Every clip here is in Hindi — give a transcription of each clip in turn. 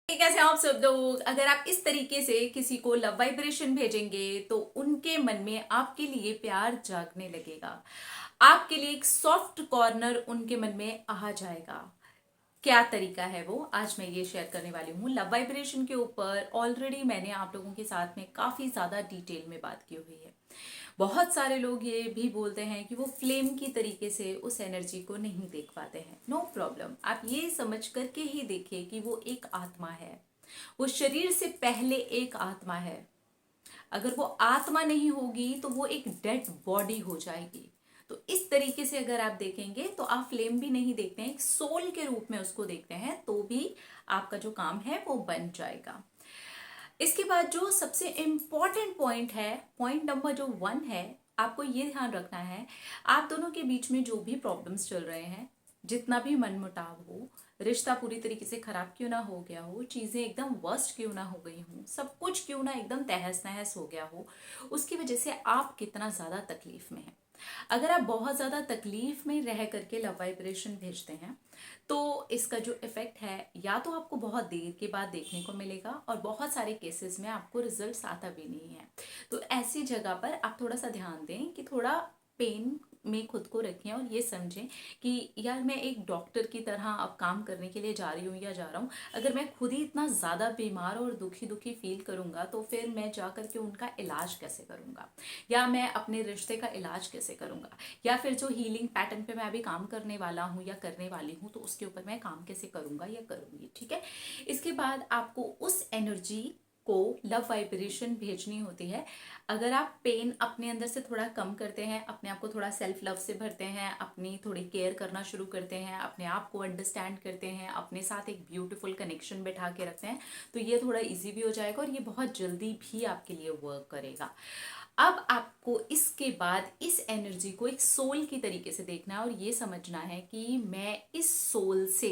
कैसे हैं आप सब लोग। अगर आप इस तरीके से किसी को लव वाइब्रेशन भेजेंगे तो उनके मन में आपके लिए प्यार जागने लगेगा। आपके लिए एक सॉफ्ट कॉर्नर उनके मन में आ जाएगा। क्या तरीका है वो आज मैं ये शेयर करने वाली हूँ। लव वाइब्रेशन के ऊपर ऑलरेडी मैंने आप लोगों के साथ में काफी ज्यादा डिटेल में बात की हुई है। बहुत सारे लोग ये भी बोलते हैं कि वो फ्लेम की तरीके से उस एनर्जी को नहीं देख पाते हैं। नो प्रॉब्लम, आप ये समझ करके ही देखिए कि वो एक आत्मा है। वो शरीर से पहले एक आत्मा है। अगर वो आत्मा नहीं होगी तो वो एक डेड बॉडी हो जाएगी। तो इस तरीके से अगर आप देखेंगे तो आप फ्लेम भी नहीं देखते हैं, एक सोल के रूप में उसको देखते हैं, तो भी आपका जो काम है वो बन जाएगा। इसके बाद जो सबसे इम्पॉर्टेंट पॉइंट है, पॉइंट नंबर जो 1 है, आपको ये ध्यान रखना है। आप दोनों के बीच में जो भी प्रॉब्लम्स चल रहे हैं, जितना भी मनमुटाव हो, रिश्ता पूरी तरीके से खराब क्यों ना हो गया हो, चीजें एकदम वर्स्ट क्यों ना हो गई हो, सब कुछ क्यों ना एकदम तहस नहस हो गया हो, उसकी वजह से आप कितना ज्यादा तकलीफ में हैं। अगर आप बहुत ज्यादा तकलीफ में रह करके लव वाइब्रेशन भेजते हैं तो इसका जो इफेक्ट है या तो आपको बहुत देर के बाद देखने को मिलेगा और बहुत सारे केसेस में आपको रिजल्ट्स आता भी नहीं है। तो ऐसी जगह पर आप थोड़ा सा ध्यान दें कि थोड़ा पेन में खुद को रखें और ये समझें कि यार मैं एक डॉक्टर की तरह अब काम करने के लिए जा रही हूँ या जा रहा हूँ। अगर मैं खुद ही इतना ज़्यादा बीमार और दुखी दुखी फील करूँगा तो फिर मैं जा करके उनका इलाज कैसे करूँगा, या मैं अपने रिश्ते का इलाज कैसे करूँगा, या फिर जो हीलिंग पैटर्न पे मैं अभी काम करने वाला हूँ या करने वाली हूँ तो उसके ऊपर मैं काम कैसे करूँगा या करूँगी। ठीक है। इसके बाद आपको उस एनर्जी को लव वाइब्रेशन भेजनी होती है। अगर आप पेन अपने अंदर से थोड़ा कम करते हैं, अपने आप को थोड़ा सेल्फ लव से भरते हैं, अपनी थोड़ी केयर करना शुरू करते हैं, अपने आप को अंडरस्टैंड करते हैं, अपने साथ एक ब्यूटीफुल कनेक्शन बैठा के रखते हैं, तो ये थोड़ा इजी भी हो जाएगा और ये बहुत जल्दी भी आपके लिए वर्क करेगा। अब आपको इसके बाद इस एनर्जी को एक सोल की तरीके से देखना है और ये समझना है कि मैं इस सोल से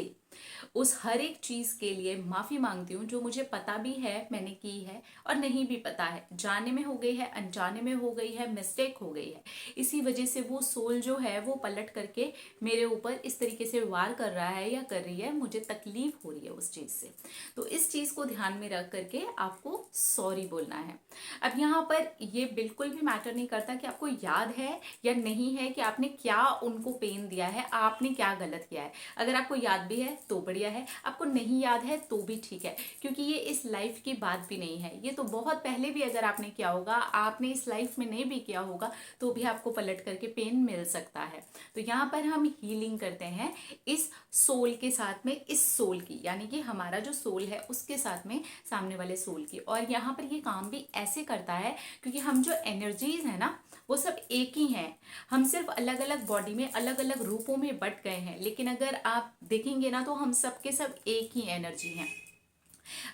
उस हर एक चीज के लिए माफी मांगती हूँ जो मुझे पता भी है मैंने की है और नहीं भी पता है, जाने में हो गई है, अनजाने में हो गई है, मिस्टेक हो गई है। इसी वजह से वो सोल जो है वो पलट करके मेरे ऊपर इस तरीके से वार कर रहा है या कर रही है, मुझे तकलीफ हो रही है उस चीज से। तो इस चीज को ध्यान में रख करके आपको सॉरी बोलना है। अब यहाँ पर ये बिल्कुल भी मैटर नहीं करता कि आपको याद है या नहीं है कि आपने क्या उनको पेन दिया है, आपने क्या गलत किया है। अगर आपको याद भी है तो बढ़िया है, आपको नहीं याद है तो भी ठीक है, क्योंकि ये इस लाइफ की बात भी नहीं है। ये तो बहुत पहले भी अगर आपने किया होगा, आपने इस लाइफ में नहीं भी किया होगा तो भी आपको पलट करके पेन मिल सकता है। तो यहाँ पर हम हीलिंग करते हैं इस सोल के साथ में, इस सोल की यानी कि हमारा जो सोल है उसके साथ में सामने वाले सोल की। और यहाँ पर ये काम भी ऐसे करता है क्योंकि हम जो एनर्जीज है ना वो सब एक ही हैं। हम सिर्फ अलग अलग बॉडी में अलग अलग रूपों में बट गए हैं, लेकिन अगर आप देखेंगे ना तो हम सब के सब एक ही एनर्जी हैं।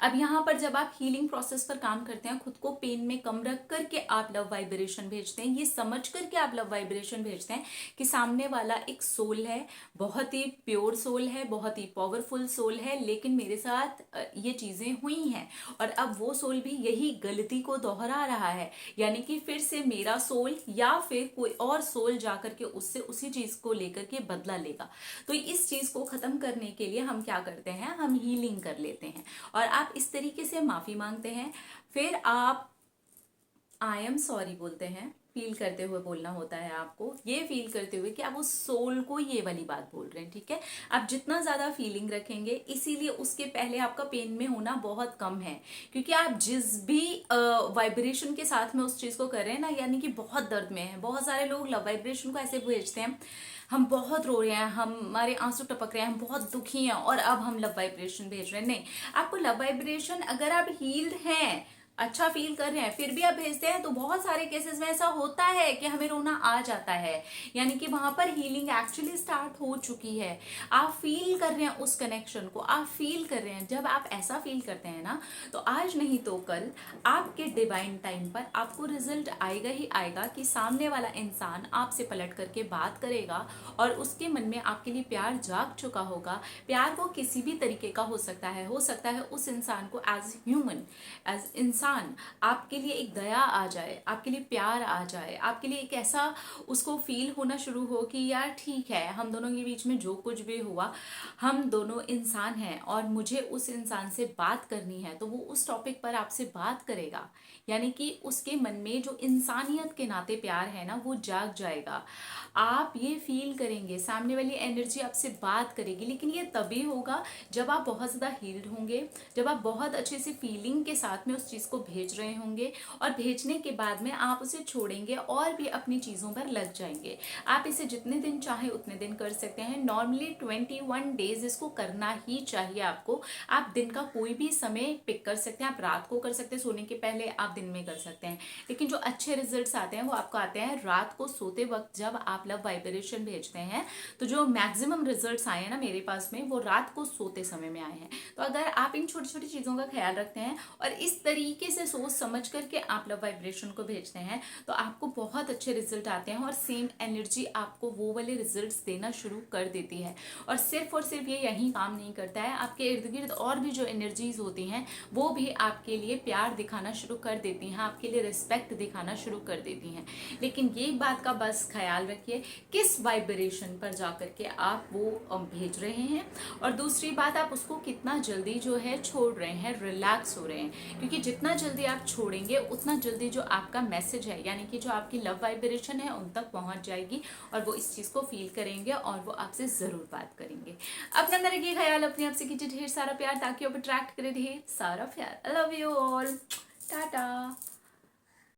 अब यहाँ पर जब आप हीलिंग प्रोसेस पर काम करते हैं, खुद को पेन में कम रख करके आप लव वाइब्रेशन भेजते हैं, ये समझ करके आप लव वाइब्रेशन भेजते हैं कि सामने वाला एक सोल है, बहुत ही प्योर सोल है, बहुत ही पावरफुल सोल है, लेकिन मेरे साथ ये चीजें हुई हैं और अब वो सोल भी यही गलती को दोहरा रहा है। यानी कि फिर से मेरा सोल या फिर कोई और सोल जाकर के उससे उसी चीज को लेकर के बदला लेगा। तो इस चीज को खत्म करने के लिए हम क्या करते हैं, हम हीलिंग कर लेते हैं और आप इस तरीके से माफी मांगते हैं। फिर आप आई एम सॉरी बोलते हैं, फील करते हुए बोलना होता है आपको, ये फील करते हुए कि आप उस सोल को ये वाली बात बोल रहे हैं। ठीक है। आप जितना ज्यादा फीलिंग रखेंगे, इसीलिए उसके पहले आपका पेन में होना बहुत कम है, क्योंकि आप जिस भी वाइब्रेशन के साथ में उस चीज को कर रहे हैं ना, यानी कि बहुत दर्द में है। बहुत सारे लोग लव वाइब्रेशन को ऐसे भेजते हैं, हम बहुत रो रहे हैं, हमारे आंसू टपक रहे हैं, हम बहुत दुखी हैं और अब हम लव वाइब्रेशन भेज रहे हैं। नहीं, आपको लव वाइब्रेशन अगर आप हील्ड हैं, अच्छा फील कर रहे हैं, फिर भी आप भेजते हैं तो बहुत सारे केसेस में ऐसा होता है कि हमें रोना आ जाता है। यानी कि वहां पर हीलिंग एक्चुअली स्टार्ट हो चुकी है। आप फील कर रहे हैं उस कनेक्शन को, आप फील कर रहे हैं। जब आप ऐसा फील करते हैं ना, तो आज नहीं तो कल आपके डिवाइन टाइम पर आपको रिजल्ट आएगा ही आएगा कि सामने वाला इंसान आपसे पलट करके बात करेगा और उसके मन में आपके लिए प्यार जाग चुका होगा। प्यार वो किसी भी तरीके का हो सकता है उस इंसान को एज ह्यूमन, एज इंसान इंसान आपके लिए एक दया आ जाए, आपके लिए प्यार आ जाए, आपके लिए एक ऐसा उसको फील होना शुरू हो कि यार ठीक है, हम दोनों के बीच में जो कुछ भी हुआ, हम दोनों इंसान हैं और मुझे उस इंसान से बात करनी है, तो वो उस टॉपिक पर आपसे बात करेगा। यानी कि उसके मन में जो इंसानियत के नाते प्यार है ना, वो जाग जाएगा। आप ये फील करेंगे, सामने वाली एनर्जी आपसे बात करेगी, लेकिन ये तभी होगा जब आप बहुत ज़्यादा हील्ड होंगे, जब आप बहुत अच्छे से फीलिंग के साथ में उस चीज़ को भेज रहे होंगे, और भेजने के बाद में आप उसे छोड़ेंगे और भी अपनी चीज़ों पर लग जाएंगे। आप इसे जितने दिन चाहे उतने दिन कर सकते हैं। नॉर्मली 21 डेज इसको करना ही चाहिए आपको। आप दिन का कोई भी समय पिक कर सकते हैं, आप रात को कर सकते हैं सोने के पहले, आप दिन में कर सकते हैं, लेकिन जो अच्छे रिजल्ट्स आते हैं वो आपको आते हैं रात को सोते वक्त। जब आप लव वाइब्रेशन भेजते हैं तो जो मैक्सिमम रिजल्ट्स आए हैं ना मेरे पास में, वो रात को सोते समय में आए हैं। तो अगर आप इन छोटी छोटी चीज़ों का ख्याल रखते हैं और इस तरीके से सोच समझ करके आप लव वाइब्रेशन को भेजते हैं, तो आपको बहुत अच्छे रिजल्ट आते हैं और सेम एनर्जी आपको वो वाले रिजल्ट्स देना शुरू कर देती है। और सिर्फ ये यहीं काम नहीं करता है, आपके इर्द गिर्द और भी जो एनर्जीज होती हैं वो भी आपके लिए प्यार दिखाना शुरू कर देती हैं, आपके लिए रिस्पेक्ट दिखाना शुरू कर देती हैं। लेकिन ये बात का बस ख्याल रखिए किस वाइब्रेशन पर जाकर के आप वो भेज रहे हैं, और दूसरी बात आप उसको कितना जल्दी जो है छोड़ रहे हैं, रिलैक्स हो रहे हैं। क्योंकि जितना जल्दी आप छोड़ेंगे उतना जल्दी जो आपका मैसेज है, यानी कि जो आपकी लव वाइब्रेशन है, उन तक पहुंच जाएगी और वो इस चीज़ को फील करेंगे और वो आपसे ज़रूर बात करेंगे। अपने अंदर रखिए ख्याल, अपने आप से कीजिए ढेर सारा प्यार, ताकि आप अट्रैक्ट करें ढेर सारा प्यार। I love you all, Tata.